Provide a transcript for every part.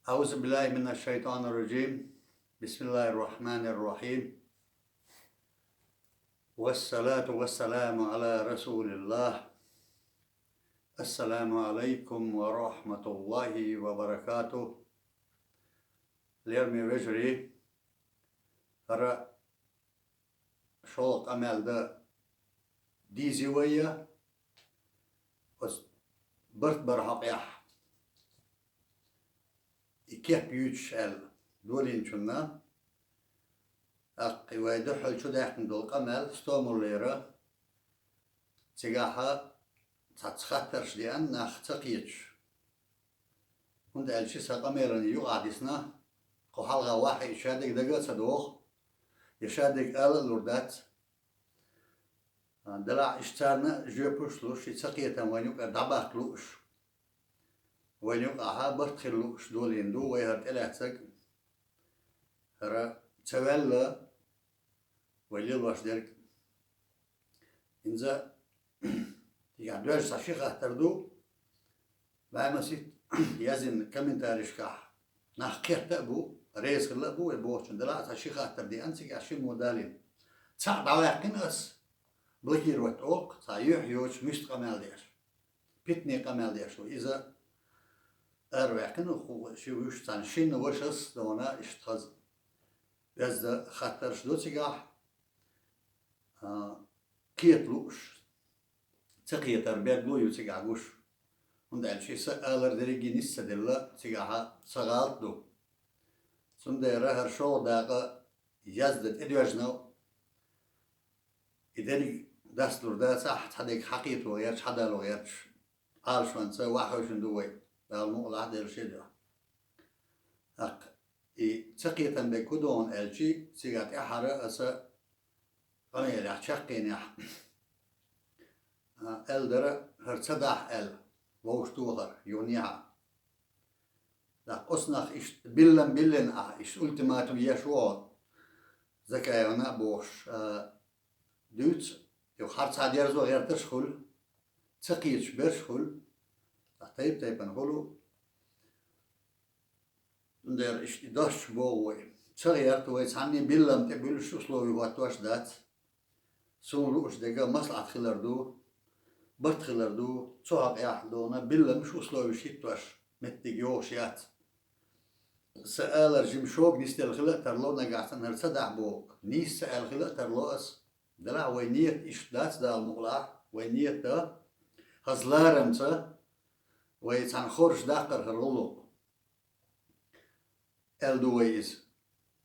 أعوذ بالله من الشيطان الرجيم. بسم الله الرحمن الرحيم. والصلاة والسلام على رسول الله. السلام عليكم ورحمة الله وبركاته. ليرمي وجري را شوق أمل دا ديزي ويا برت برحق يح كيف بيوتش دولين شنا أقي ويدحل شو داخل دول قمل ستوموليرا تجاها تتخطرش لأن نختقيتش هند ألشي سقميرني يقعدسنا قحلغا واحد يشادك دقا صدوخ يشادك لوردات دلع اشتارنا جوبوش يتسقيتا وينوك دباق لوش وينوك أها برتخل لوش دولين دو ويهرت إلاتك هرا تولى وليل واش ديرك إنزا يعني دوش ساشيخ احتردو بعد ما سيت يزن كمن تاريشكاح نحكيه تأبو رئيس خلابو يبوش دلع ساشيخ احتردي أنسك عشين مودالين تساعد على قناس بلكير وتوق سايح يوش مشت قمال ديش بيتني قمال ديش وإذا أروحكن وخو شويش تانشين وشس دونا اشتخز يزد خطرش دو تيجاح كيتلوش تقية تربية لو يتيجاعوش هند الشيء سألر دريجي نسة دللا تيجاها سغالت دو سنديرة هرشو داقة يزدت إدواجنو إدري دستور دا صح حدك حقيقة ويرش حدا لو يرش عارش من سو واحد شندوي بالمو الله ده الشيء ده تقية تنبي كدون الشيء سيجات إحرى أسا قمير يحشقين يح الدرا هرتصدح ووشتوغر يونيها لا أصنخ إش بلن إش ألتماتو يشوع زكايونا بوش دوت يو خارج عدير زو غير تشخل تقيتش برشخل طيب نقولو ندير إش داش بووي تغير توي تعني بلن تبيل شو سلوي واتواش دات سولو إش دقا مصلحة خلردو برت خلردو صعب يحدونا بلن مش سلوي شيتواش متجيوشيات سأل رجيم شوق نستل خلق ترلو نقعتن هرصدع بوك نيس سأل خلق ترلوس دلع وينيت إش دات دا المقلع وينيت دا هزلارمتا ويتعن خورش داقر هرلو الدويز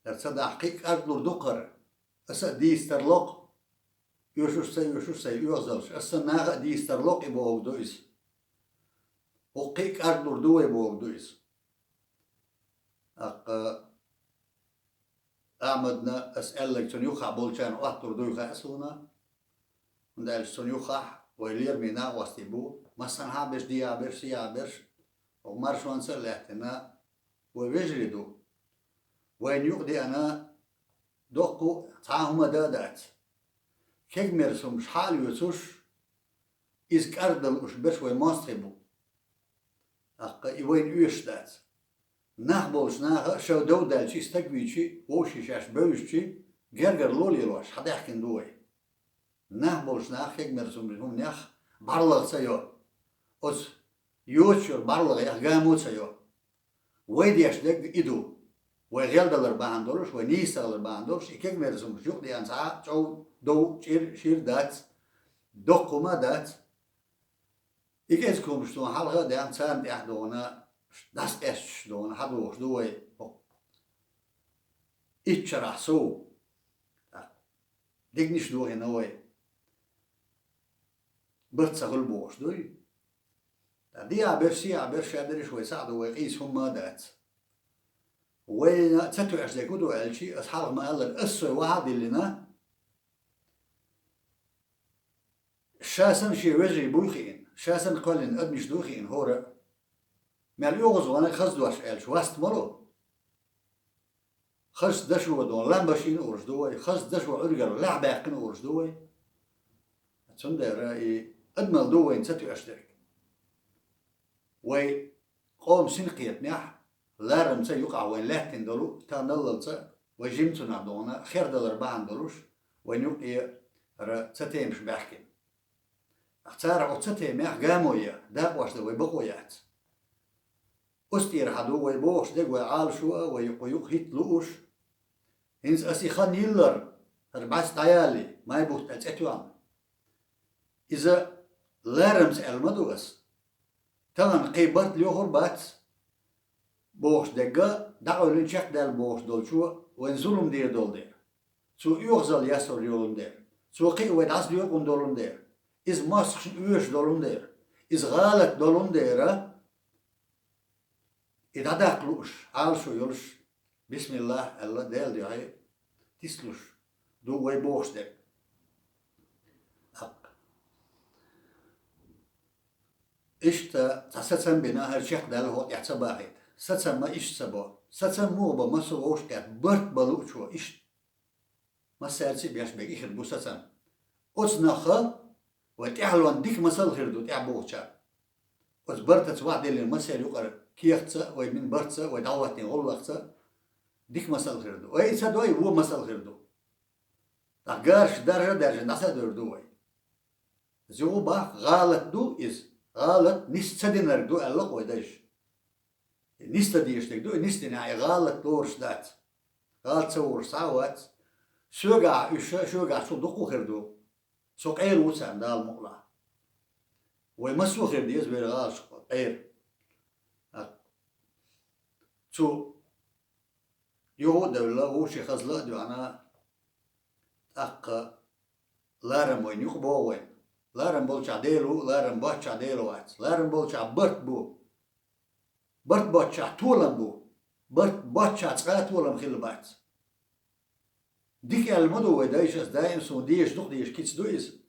هرصدع قيك أردلور دقر أسا ديس ترلوق يوشوش سي يوزلش أسا ناغا ديس ترلوق يبوغ دويز وقيك أردلور دوي يبوغ دويز أعمدنا أسألك سنيوخا بولشان وقتر دويخا أسونا وندال سنيوخا ويلير مينا واستيبو مثلا هابش دي عبرش سي عبرش ومارش وانسر لحتنا ويجردو وين يقضي أنا دوقو تعاهما دادات كيك مرسوم شحال يوسوش إز كاردل وش برش ويماستيبو وين يوش دات نخبولش ناخ شو دودال شي استقبيشي وشي شاش بوشي جرجر لولي روش حدا يحكي دوي نخبولش ناخ كيك مرسوم هم ناخ بارلغ سيو أس يوتشور بارلغ يخ جاموت سيو ويدي يشدق إدو ويغيل دلر باندورش ونيس دلر باندورش كيك مرسوم شوق دي أنسا شو دو شير دات دقو ما دات إيكيز كومشتون حلقة دي أنسان دي أحدونا das ist don hadloos doe itchara so dignish doe noe برتسغل بوش دوي دي عبر شادر شوي ساعد ويقيس هم دات وين تتو أشدكو دو ألشي أصحاب ما قال الأسوي واحد لنا شاسن شي وجري بوخين شاسن قولن أدمش دوخين هورا مال يوغز وانا خزدواش ألش واست مرو خز دشو دون لامبشين أورش دوي خز دشو عرقر لعبة يقن أورش دوي تندر أدمل دوي نتتو أشدك وي قوم سنقيت نح لارمسا يقع وين لاتن دلو تانللسا وجيمتنا دونا خير دلر بان دلوش وين يقع را تتيمش بحكي اختار او تتيم قامويا داق واش دو بقويات استير حدو ويبوش دق وعال شو ويقيق هيتلوش هنز اسي خان يلر ربعس طيالي ما يبوت اتوان اذا لارمس المدوس تمام قيبت ليوهر بات بوش دقة دعوا لنشق دال بوش دول شو وين ظلم دير دول دير شو يغزل ياسر يولم دير شو قي ودعس ليوكم دولم دير إز ماسخ يوش دولم دير إز غالت دولم دير إذا داقلوش عال شو يلش بسم الله الله ديل دي هاي تسلوش دو وي بوش دير إشتا تساتسن بنا هالشيخ دال هو يعتباهي ساتسن ما إش سبا ساتسن مو با مسو ووش كات برت بلو شو إش ما سالسي بياش بيك إخر بو ساتسن أصنخا وتعلون ديك مسال هردو تعبوشا أص برتت واحد اللي مسال يقر كيختsa ومن برتsa ودعوتني غلقsa ديك مسال هردو وأي سدوي هو مسال هردو تقارش درجة نسا دردو زو با غلط دو إز غلط نستدين هردو ألق وداش نستديش تكدو نستناعي غلط دورش دات غلط سور ساوات شوقع صدقو هردو سوق عير وسام دال مقلع ويمسو خير ديز بيرغاش عير شو يهود دولة وشي خزلة دو أنا لارم وين يخبو وين لارم بولشا ديلو لارم باتشا ديلو وات لارم بولشا برت بو برت باتشا تولم بو برت باتشا تقا تولم خيل بات ديك المدو ودايش دايم سو ديش دوخ ديش كيتس دويز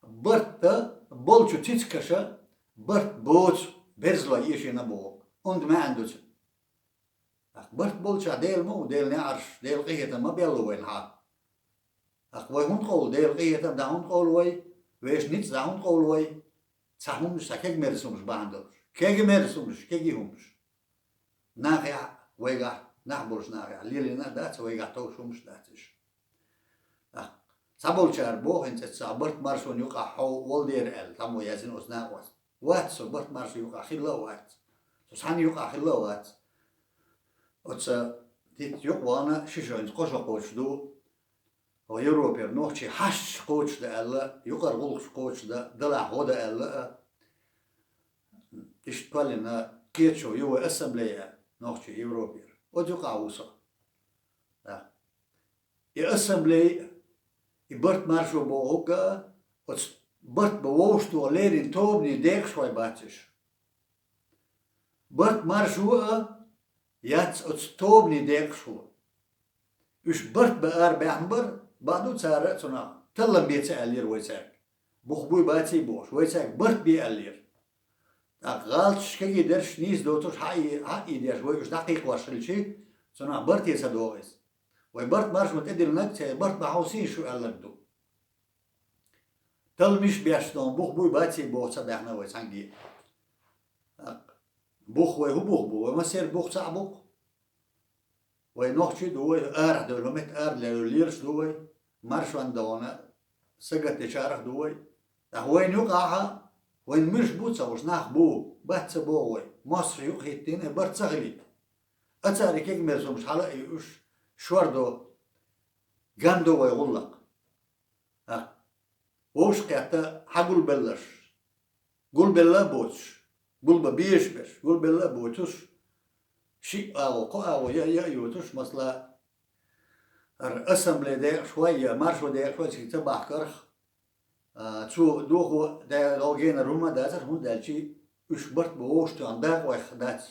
برت بولشو تيتكشا برت بوت برزلا يشي نبو und ما عندوش برت بولشا ديل مو ديل نعرش ديل قيهة ما بيلو وين ها وي هون قول ديل قيهة دا هون قول وي ويش نيتس دا هون قول وي تساهمش تاكيك ميرسومش باندوش كيك ميرسومش كيكي همش ناقع ويقع نحبرش ناقع ليلي دات ويقع توشومش داتش سابولشار بوه انت تسابرت مارشون يقع حو والدير ال تمو يازين اسناق وات سابرت مارش يقع خلا وات سبحان يقع خلا وات وتسا تيت يقوانا شيشون قوش قوش دو ويوروبير نوخشي حش قوش دا الا يقر غلقش قوش دا دلع غودا الا اشتقالنا كيتشو يو اسمبليا نوخشي يوروبير وتيقع وصا اسمبلي برت مارشو بوغا برت بووشتو ليرين توبني ديك شوي باتش برت مارشو ياتس توبني ديك شو اش برت بار بعنبر بعدو تسارع صنع تلم بيتسالير ويساك بوخبوي باتي بوش ويساك برت بيالير غالتش كي درش نيز دوتوش حقي ديش ويش دقيق واشلشي صنع برت يسدوغيس ويبرت مارش متقدر نكتة برت بحوسين شو قلبدو تل مش بيشتون بوخ بوي باتي بوخ صباحنا ويسانجي بوخ وي هو بوخ بو وما سير بوخ صع بوخ وي نوخشي دوي ار دو مت ار ليرش دوي مارش واندونا سقط تشارخ دوي وين يقعها وين مش بوتسا وش ناخ بو باتس بوي مصر يقهيتين برت صغلي اتاري كيك مرسوم مش حلا يوش شوردو جاندو ويغلق وش قاعدة حقول بلش قول بلا بوتش قول ببيش بش قول بلا بوتش شيء أو قا يا يوتش مثلا الأسمبلي ده شوية مارشو ده شوية تبع كرخ شو دوخو ده لو جينا روما ده ترى ده شيء وش برت بوش تعندك ويخدات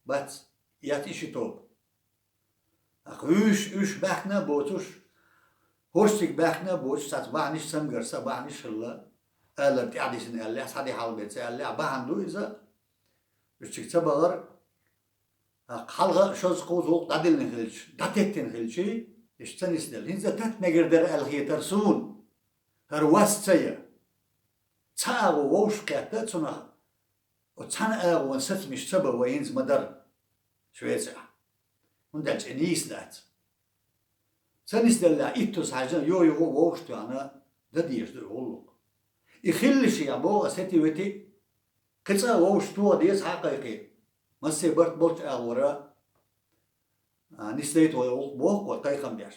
بات ياتيشي توب أخوش بحنا بوتش هوشتك بحنا بوتش ساتبعنيش سمجر سبعنيش الله ألا بتعدي سن الله صدي حال بيت الله بعندو إذا بتشك تبغر حلقة شوز قوزو تعدل نخلش دتت نخلشي اشتنيس دل هنزا تات مجردر الخيتر سون هرواس تيا تاو ووش كاتا تنا وتنا أو ونسف مش تبا وينز مدر شوية هندلش نيس دات سنس دللا إتوس حاجة يو ووشتو أنا دديش دو يقولك يخلش يا بو أسيتي وتي كتسا ووشتو ديس حقيقي ما سيبرت بولش أغورا نستيت ويقول بوك وطيقم بيش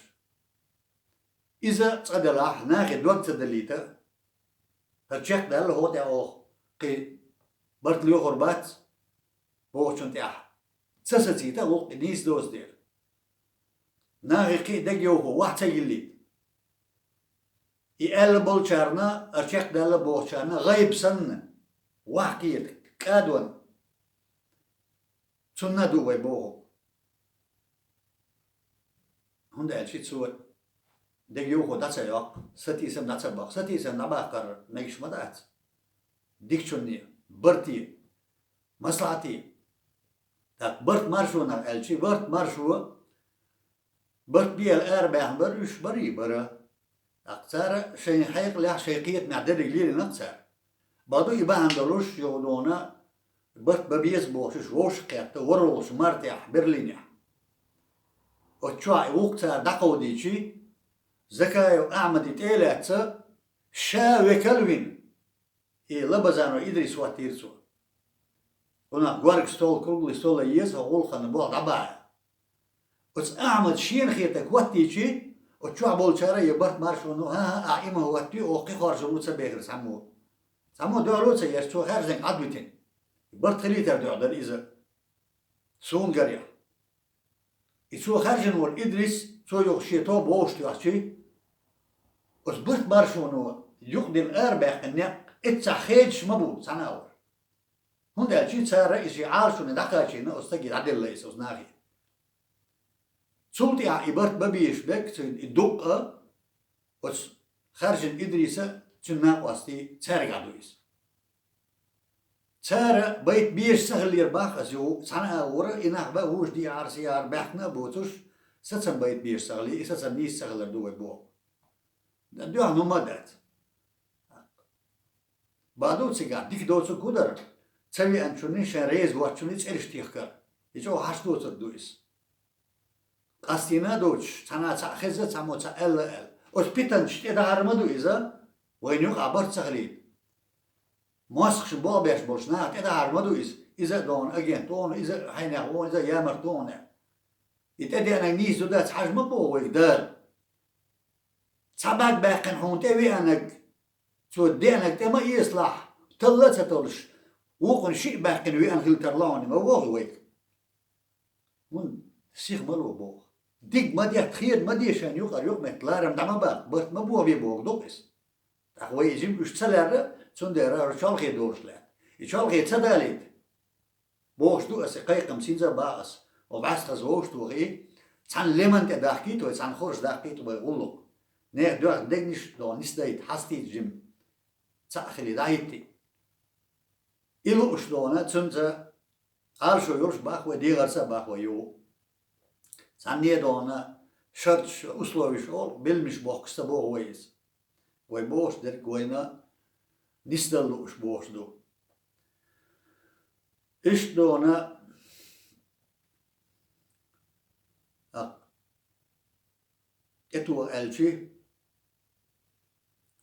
إذا تصدلا ناخد وقت دليتا هتشيك دل هو تاو قي برت ليو غربات بوشون تاح سسيتا وقت نيس دوز دير ناغي قي دقيو هو واحد يلي يقال بولشارنا أرشيك دل بوشارنا غيب سنة واحد كادون سنة دوبي بوهو هندا الشيء تسوى دقيو هو داتسا يوق ستي سم داتسا باق ستي سم نباقر نيش مدات ديكشوني برتي مصلحتي تاك برت مارشونا الشيء برت مارشو برت بي الأربع بريش بري برا أكثر شيء حيق له شيقية معدل قليل نقصر بعضو يبقى عندلوش يغدونا برت ببيز بوشش ووش قيت وروش مرتاح برلينيا وتشوع وقتها دقو ديشي زكايو أعمد تيلاتsa شاوي كلوين لبزانو إدريس واتيرسو هنا غوارك ستول كرغلي ستول يز هقول خن بوع دبا وتس أعمد شين خيتك واتيشي وتشوع بولشارا يبرت مارشو نو ها أعيمه واتي أوقي خارجو موتسا بيغر سامو دولوتسا يرسو خارجن عدوتين يبرت خليتر دعدل إذا سون قريا يسو خارجن ور إدريس سو يخشيتو بوشتو أحشي وسبرت مارشونو يقدم أربع إنك اتسخيدش مبود سناور هندا الشيء صار رئيسي عارشو ندقاشي نأستجي عدل ليس أصناغي سلطي عبرت ببيش بك الدقة وس خارجن إدريسة تنا وستي تسارق عدويس تسارق بيت بيش سهل يرباخ أسيو سناور إنك بوش دي عارسي عرباحنا بوتوش ستسن بيت بيش سهلي ستسن نيس سهل دوي بو دو عنو مدات بعدو تسيقا ديك دوتو قدر تسوي أنشوني شاريز واتشوني تسألش تيخكر يجو هاش دوتو دويس قاستينا دوتش تانا تأخذ تامو تأل وش بيتنش تيدا هرمدو إذا وينيوك عبر تسخليد موسخش بابيش بوشنا تيدا هرمدو إذا دون أجين دون إذا حين يغلون إذا يامر دون يتدي أنا نيسو دات حجم بو ويقدر سباك باقن هون تبي أنك تودي أنك تما يصلح تلا تطلش وقن شيء باقن وي أنك ترلاني ما هو ويك من سيخ ملو بوغ ديك ما دي تخيل ما دي شان يقر يوم متلارم دعما باق بس ما بوغ بيبوغ دوقس أخوي يجيب وش تسلر تندر رشال خي دورش لا يشال خي تداليت بوغش دو أسقايقم سينزا باقس وبعث خزوش توغي تان لمن تداخكيتو تان خورش داخكيتو بيقولو نه دو دگنش دو نستيت حستيت جم تأخلي دايتي إلو أشلونا تنزا عارشو يورش باخوة دي غرسة باخوة يو سانيه دونا شرطش أسلوبش أول بالمش بوخستا بوه ويس وي بوش درك وينا نستلو إش بوش دو إش دونا اتو ألشي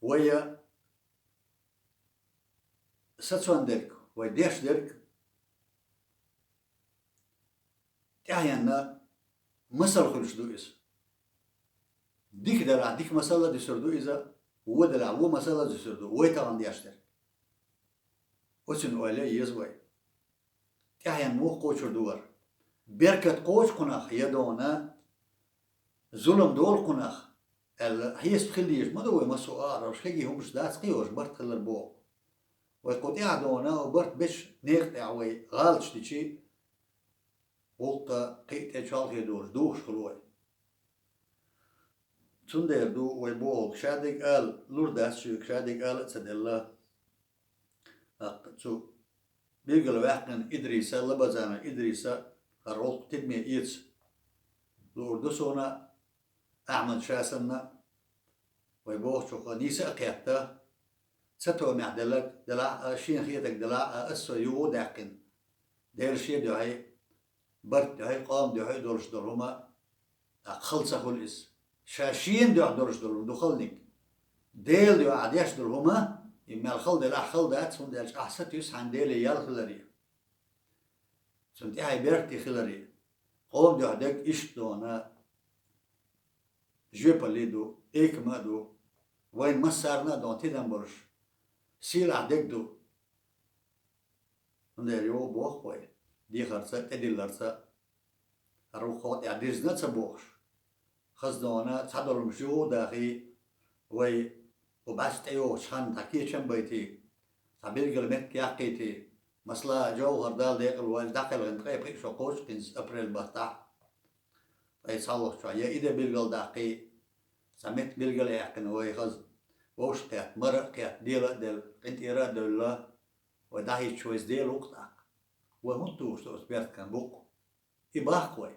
ويا ستسوان درك ويا ديش درك تاهينا مسألة خلش دو إس ديك دلع ديك مسألة دي سردو إذا هو دلع هو مسألة دي سردو ويا طبعا ديش درك وسن أولي يزوي تاهينا مو قوش دوار بركة قوش قناخ يدونا ظلم دول قناخ هي سخليش ما دوي ما سؤال روش خيجي همش داس قيوش برت خلر بو ويقول يعدونا وبرت بش نيقطع وي غالش ديشي وقتا قيت اتشال دوش دوش خلوي تندر دو وي بو شادق قال لور داس شو شادق قال تدلا اقتو بيقل واحد إدريسا لبزانا إدريسا الروح تدمي إيتس لور دسونا أعمل شاسنا ويبوه شوخ نيسا قيادة ستو معدلك دلع شين خيتك دلع أسو يو داقن دير شي دعي برت هاي قام دي هاي دورش دلهما خلصة كل اس شاشين دي دورش دلهم دخلنك ديل دي عديش دلهما إما الخلد الأخل دات سون ديلش أحسن يسحن ديل يال خلري سنتي هاي بيرتي خلري قوم دي عدك إيش دونا جيبالي دو إيك ما دو وين مسارنا دون تيدن برش سيل عدك دو نديريو بوخ وين دي خرصة تدي لرصة روخات يعديز نتسا بوخش خزدونا تصدر مشو داخي وي وبعد تيو شان تاكي شن بيتي تعبير قلمت كياقيتي مثلا جوهر دال ديق الوالد داخل غنقاي بقي شقوش كنس أبريل بطاح أي صالح شوية إذا بيلقل داقي سميت بيلقل يحكن وي خز ووش قيات مرق قيات ديلا دل قنت إيراد دولا وداهي شويس ديل وقتاق وهنتو شتوس بيرت كان بوق إباق وي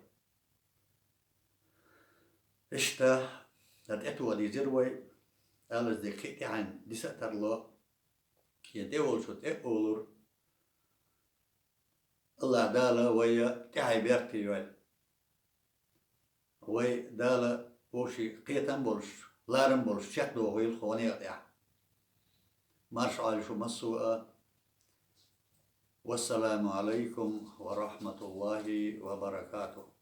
إشتا هدأتو ودي زروي ألز دي خيتي عن دي سأتر الله يدول شو تقولر الله دالا ويا تعي بيرتي وي وي دالا وشي قيتن بولش لارن بولش شكدو غيل خواني قطع مارش على شو مسوء والسلام عليكم ورحمة الله وبركاته.